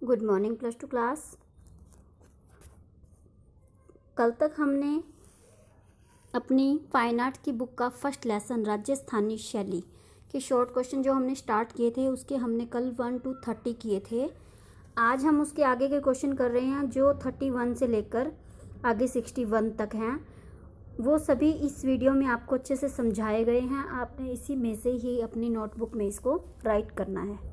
Good morning plus two class. कल तक हमने अपनी फाइन आर्ट की बुक का फर्स्ट लेसन राजस्थानी शैली के शॉर्ट क्वेश्चन जो हमने स्टार्ट किए थे उसके हमने कल 1 to 30 किए थे। आज हम उसके आगे के क्वेश्चन कर रहे हैं जो 31 से लेकर आगे 61 तक हैं। वो सभी इस वीडियो में आपको अच्छे से समझाए गए हैं। आपने इसी में से ही अपनी नोटबुक में इसको राइट करना है।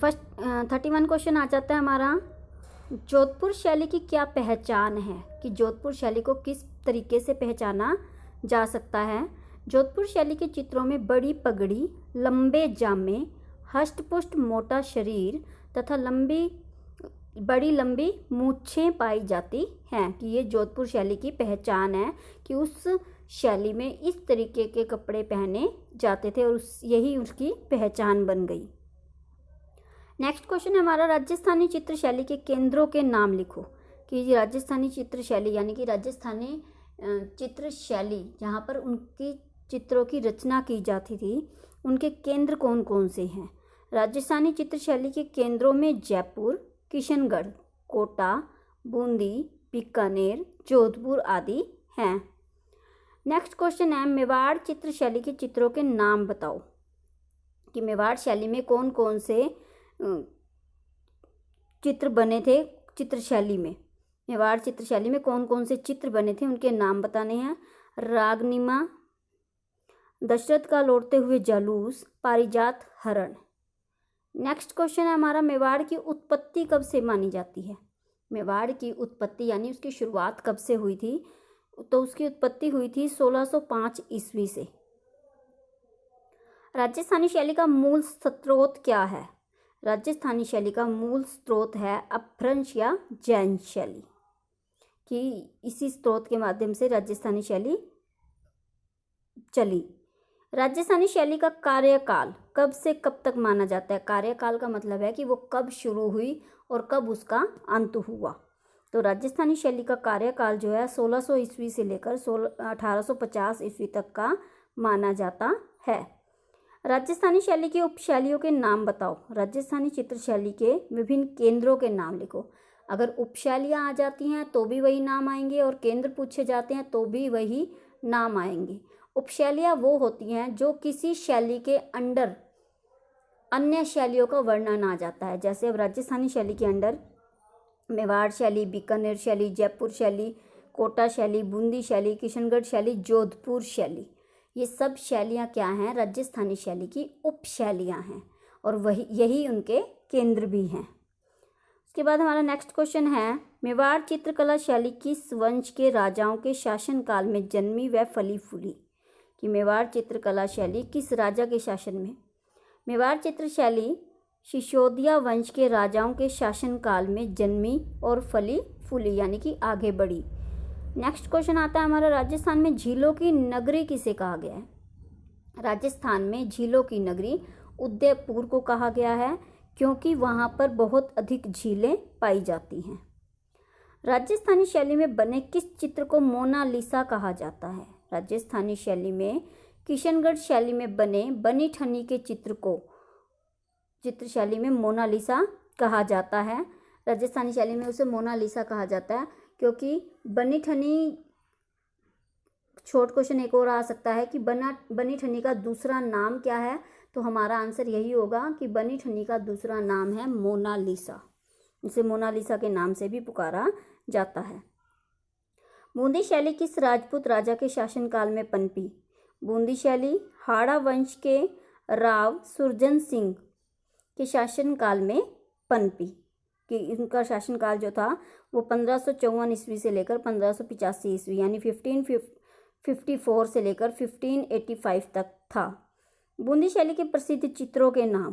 फर्स्ट 31 क्वेश्चन आ जाता है हमारा, जोधपुर शैली की क्या पहचान है, कि जोधपुर शैली को किस तरीके से पहचाना जा सकता है। जोधपुर शैली के चित्रों में बड़ी पगड़ी, लंबे जामे, हष्ट-पुष्ट मोटा शरीर तथा बड़ी लंबी मूछें पाई जाती हैं। कि ये जोधपुर शैली की पहचान है कि उस शैली में इस तरीके के कपड़े पहने जाते थे और यही उसकी पहचान बन गई। नेक्स्ट क्वेश्चन है हमारा, राजस्थानी चित्र शैली के केंद्रों के नाम लिखो। कि राजस्थानी चित्र शैली यानी कि राजस्थानी चित्र शैली जहाँ पर उनकी चित्रों की रचना की जाती थी उनके केंद्र कौन कौन से हैं। राजस्थानी चित्र शैली के केंद्रों में जयपुर, किशनगढ़, कोटा, बूंदी, बीकानेर, जोधपुर आदि हैं। नेक्स्ट क्वेश्चन है, मेवाड़ चित्र शैली के चित्रों के नाम बताओ। कि मेवाड़ शैली में कौन कौन से चित्र बने थे। चित्र शैली में मेवाड़ चित्र शैली में कौन कौन से चित्र बने थे उनके नाम बताने हैं। रागनीमा, दशरथ का लौटते हुए जालूस, पारिजात हरण। नेक्स्ट क्वेश्चन है हमारा, मेवाड़ की उत्पत्ति कब से मानी जाती है। मेवाड़ की उत्पत्ति यानी उसकी शुरुआत कब से हुई थी, तो उसकी उत्पत्ति हुई थी 1605 ईस्वी से। राजस्थानी शैली का मूल स्रोत क्या है। राजस्थानी शैली का मूल स्रोत है अपभ्रंश या जैन शैली। कि इसी स्रोत के माध्यम से राजस्थानी शैली चली। राजस्थानी शैली का कार्यकाल कब से कब तक माना जाता है। कार्यकाल का मतलब है कि वो कब शुरू हुई और कब उसका अंत हुआ। तो राजस्थानी शैली का कार्यकाल जो है 1600 ईस्वी से लेकर 1850 ईस्वी तक का माना जाता है। राजस्थानी शैली की उपशैलियों के नाम बताओ। राजस्थानी चित्र शैली के विभिन्न केंद्रों के नाम लिखो। अगर उपशैलियाँ आ जाती हैं तो भी वही नाम आएंगे और केंद्र पूछे जाते हैं तो भी वही नाम आएंगे। उपशैलियाँ वो होती हैं जो किसी शैली के अंडर अन्य शैलियों का वर्णन आ जाता है। जैसे अब राजस्थानी शैली के अंडर मेवाड़ शैली, बीकानेर शैली, जयपुर शैली, कोटा शैली, बूंदी शैली, किशनगढ़ शैली, जोधपुर शैली, ये सब शैलियाँ क्या हैं, राजस्थानी शैली की उपशैलियाँ हैं और यही उनके केंद्र भी हैं। उसके बाद हमारा नेक्स्ट क्वेश्चन है, मेवाड़ चित्रकला शैली किस वंश के राजाओं के शासनकाल में जन्मी व फली फूली। कि मेवाड़ चित्रकला शैली किस राजा के शासन में। मेवाड़ चित्र शैली सिसोदिया वंश के राजाओं के शासनकाल में जन्मी और फली फूली यानी कि आगे बढ़ी। नेक्स्ट क्वेश्चन आता है हमारा, राजस्थान में झीलों की नगरी किसे कहा गया है। राजस्थान में झीलों की नगरी उदयपुर को कहा गया है क्योंकि वहाँ पर बहुत अधिक झीलें पाई जाती हैं। राजस्थानी शैली में बने किस चित्र को मोनालिसा कहा जाता है। राजस्थानी शैली में किशनगढ़ शैली में बने बनी ठनी के चित्र को चित्र शैली में मोनालिसा कहा जाता है। राजस्थानी शैली में उसे मोनालिसा कहा जाता है क्योंकि बनी ठनी, शॉर्ट क्वेश्चन एक और आ सकता है कि बनी ठनी का दूसरा नाम क्या है, तो हमारा आंसर यही होगा कि बनी ठनी का दूसरा नाम है मोनालिसा। इसे मोनालिसा के नाम से भी पुकारा जाता है। बूंदी शैली किस राजपूत राजा के शासनकाल में पनपी। बूंदी शैली हाड़ा वंश के राव सुरजन सिंह के शासनकाल में पनपी। कि इनका शासनकाल जो था वो 1554 ईस्वी से लेकर 1585 ईस्वी यानी 1554 से लेकर 1585 तक था। बूंदी शैली के प्रसिद्ध चित्रों के नाम।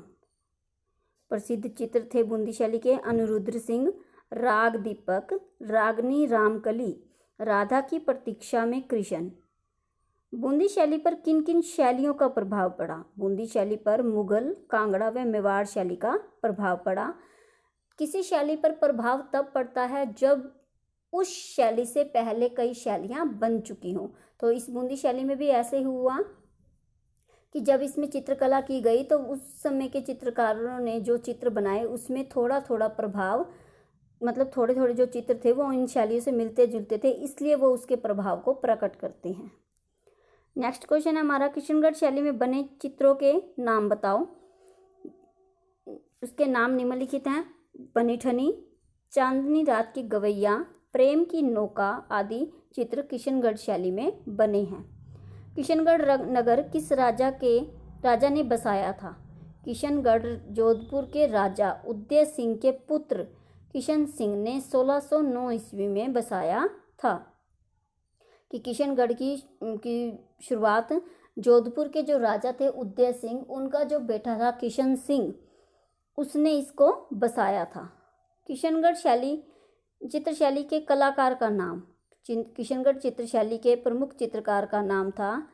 प्रसिद्ध चित्र थे बूंदी शैली के अनिरुद्ध सिंह, राग दीपक, रागनी रामकली, राधा की प्रतीक्षा में कृष्ण। बूंदी शैली पर किन किन शैलियों का प्रभाव पड़ा। बूंदी शैली पर मुगल, कांगड़ा व मेवाड़ शैली का प्रभाव पड़ा। किसी शैली पर प्रभाव तब पड़ता है जब उस शैली से पहले कई शैलियाँ बन चुकी हों। तो इस बूंदी शैली में भी ऐसे हुआ कि जब इसमें चित्रकला की गई तो उस समय के चित्रकारों ने जो चित्र बनाए उसमें थोड़ा थोड़ा प्रभाव, मतलब थोड़े थोड़े जो चित्र थे वो इन शैलियों से मिलते जुलते थे, इसलिए वो उसके प्रभाव को प्रकट करते हैं। नेक्स्ट क्वेश्चन है हमारा, किशनगढ़ शैली में बने चित्रों के नाम बताओ। उसके नाम निम्नलिखित हैं: बनीठनी, चांदनी रात की गवैया, प्रेम की नौका आदि चित्र किशनगढ़ शैली में बने हैं। किशनगढ़ नगर किस राजा ने बसाया था? किशनगढ़ जोधपुर के राजा उदय सिंह के पुत्र किशन सिंह ने 1609 ईस्वी में बसाया था। कि किशनगढ़ की शुरुआत जोधपुर के जो राजा थे उदय सिंह, उनका जो बेटा था किशन सिंह, उसने इसको बसाया था। किशनगढ़ चित्रशैली के कलाकार का नाम, किशनगढ़ चित्रशैली के प्रमुख चित्रकार का नाम था,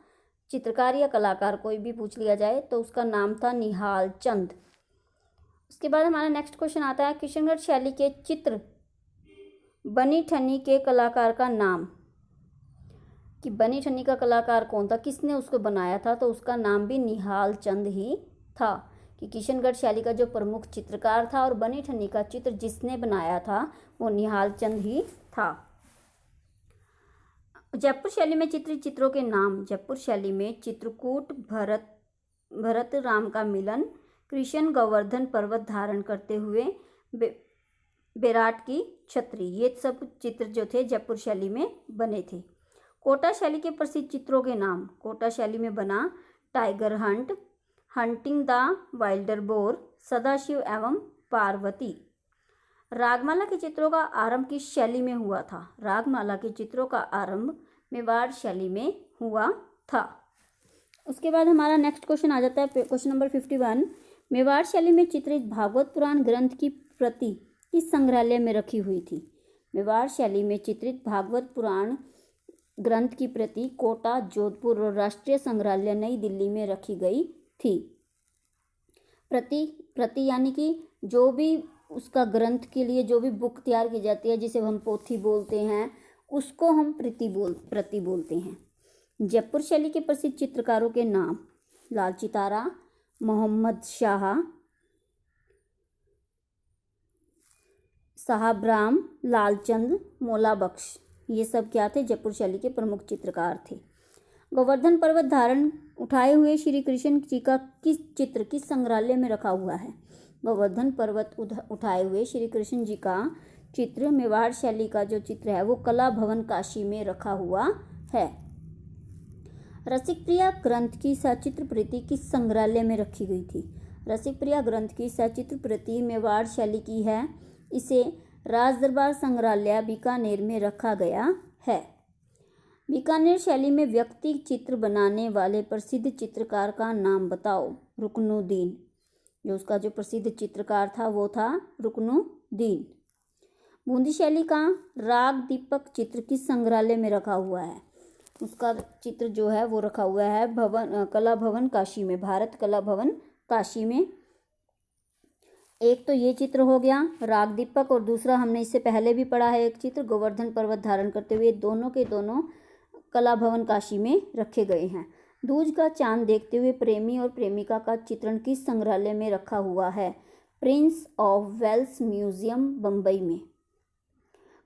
चित्रकार या कलाकार कोई भी पूछ लिया जाए तो उसका नाम था निहाल चंद। उसके बाद हमारा नेक्स्ट क्वेश्चन आता है, किशनगढ़ शैली के चित्र बनीठनी के कलाकार का नाम। कि बनीठनी का कलाकार कौन था, किसने उसको बनाया था? तो उसका नाम भी निहाल चंद ही था। कि किशनगढ़ शैली का जो प्रमुख चित्रकार था और बनीठनी का चित्र जिसने बनाया था वो निहाल चंद ही था। जयपुर शैली में चित्रित चित्रों के नाम। जयपुर शैली में चित्रकूट, भरत राम का मिलन, कृष्ण गोवर्धन पर्वत धारण करते हुए, बेराट की छतरी, ये सब चित्र जो थे जयपुर शैली में बने थे। कोटा शैली के प्रसिद्ध चित्रों के नाम। कोटा शैली में बना tiger Hunt, hunting the Wilder bore, Sadashiv एवं पार्वती। रागमाला के चित्रों का आरंभ किस शैली में हुआ था? रागमाला के चित्रों का आरंभ मेवाड़ शैली में हुआ था। उसके बाद हमारा नेक्स्ट क्वेश्चन आ जाता है, क्वेश्चन नंबर 51। मेवाड़ शैली में चित्रित भागवत पुराण ग्रंथ की प्रति किस संग्रहालय में रखी हुई थी? मेवाड़ शैली में चित्रित भागवत पुराण ग्रंथ की प्रति कोटा, जोधपुर और राष्ट्रीय संग्रहालय नई दिल्ली में रखी गई थी। प्रति यानी कि जो भी उसका ग्रंथ के लिए जो भी बुक तैयार की जाती है, जिसे हम पोथी बोलते हैं, उसको हम प्रति बोलते हैं। जयपुर शैली के प्रसिद्ध चित्रकारों के नाम। लालची तारा, मोहम्मद शाह, साहबराम, लालचंद, मौला बख्श, ये सब क्या थे? जयपुर शैली के प्रमुख चित्रकार थे। गोवर्धन पर्वत धारण उठाए हुए श्री कृष्ण जी का चित्र किस संग्रहालय में रखा हुआ है? गोवर्धन पर्वत उठाए हुए श्री कृष्ण जी का चित्र, मेवाड़ शैली का जो चित्र है वो कला भवन काशी में रखा हुआ है। रसिकप्रिया ग्रंथ की सचित्र प्रति किस संग्रहालय में रखी गई थी? रसिकप्रिया ग्रंथ की सचित्र प्रति मेवाड़ शैली की है, इसे राजदरबार संग्रहालय बीकानेर में रखा गया है। बीकानेर शैली में व्यक्ति चित्र बनाने वाले प्रसिद्ध चित्रकार का नाम बताओ। रुकनुद्दीन, जो उसका जो प्रसिद्ध चित्रकार था वो था रुकनुद्दीन। बूंदी शैली का राग दीपक चित्र किस संग्रहालय में रखा हुआ है? उसका चित्र जो है वो रखा हुआ है कला भवन काशी में, भारत कला भवन काशी में। एक तो ये चित्र हो गया राग दीपक, और दूसरा हमने इससे पहले भी पढ़ा है एक चित्र गोवर्धन पर्वत धारण करते हुए, दोनों के दोनों कला भवन काशी में रखे गए हैं। दूज का चांद देखते हुए प्रेमी और प्रेमिका का चित्रण किस संग्रहालय में रखा हुआ है? Prince of Wales Museum Bombay में।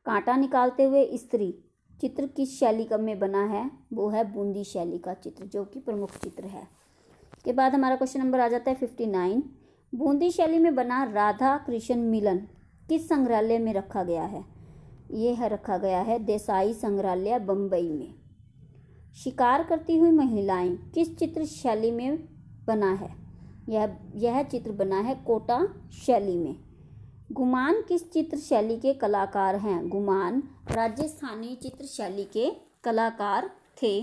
कांटा निकालते हुए स्त्री चित्र किस शैली में बना है? वो है बूंदी शैली का चित्र, जो कि प्रमुख चित्र है। के बाद हमारा क्वेश्चन नंबर आ जाता है 59। बूंदी शैली में बना राधा कृष्ण मिलन किस संग्रहालय में रखा गया है? ये है रखा गया है देसाई संग्रहालय बम्बई में। शिकार करती हुई महिलाएं किस चित्र शैली में बना है? यह चित्र बना है कोटा शैली में। गुमान किस चित्र शैली के कलाकार हैं? गुमान राजस्थानी चित्र शैली के कलाकार थे।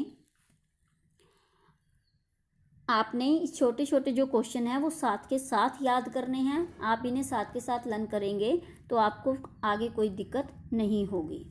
आपने इस छोटे छोटे जो क्वेश्चन हैं वो साथ के साथ याद करने हैं। आप इन्हें साथ के साथ लर्न करेंगे तो आपको आगे कोई दिक्कत नहीं होगी।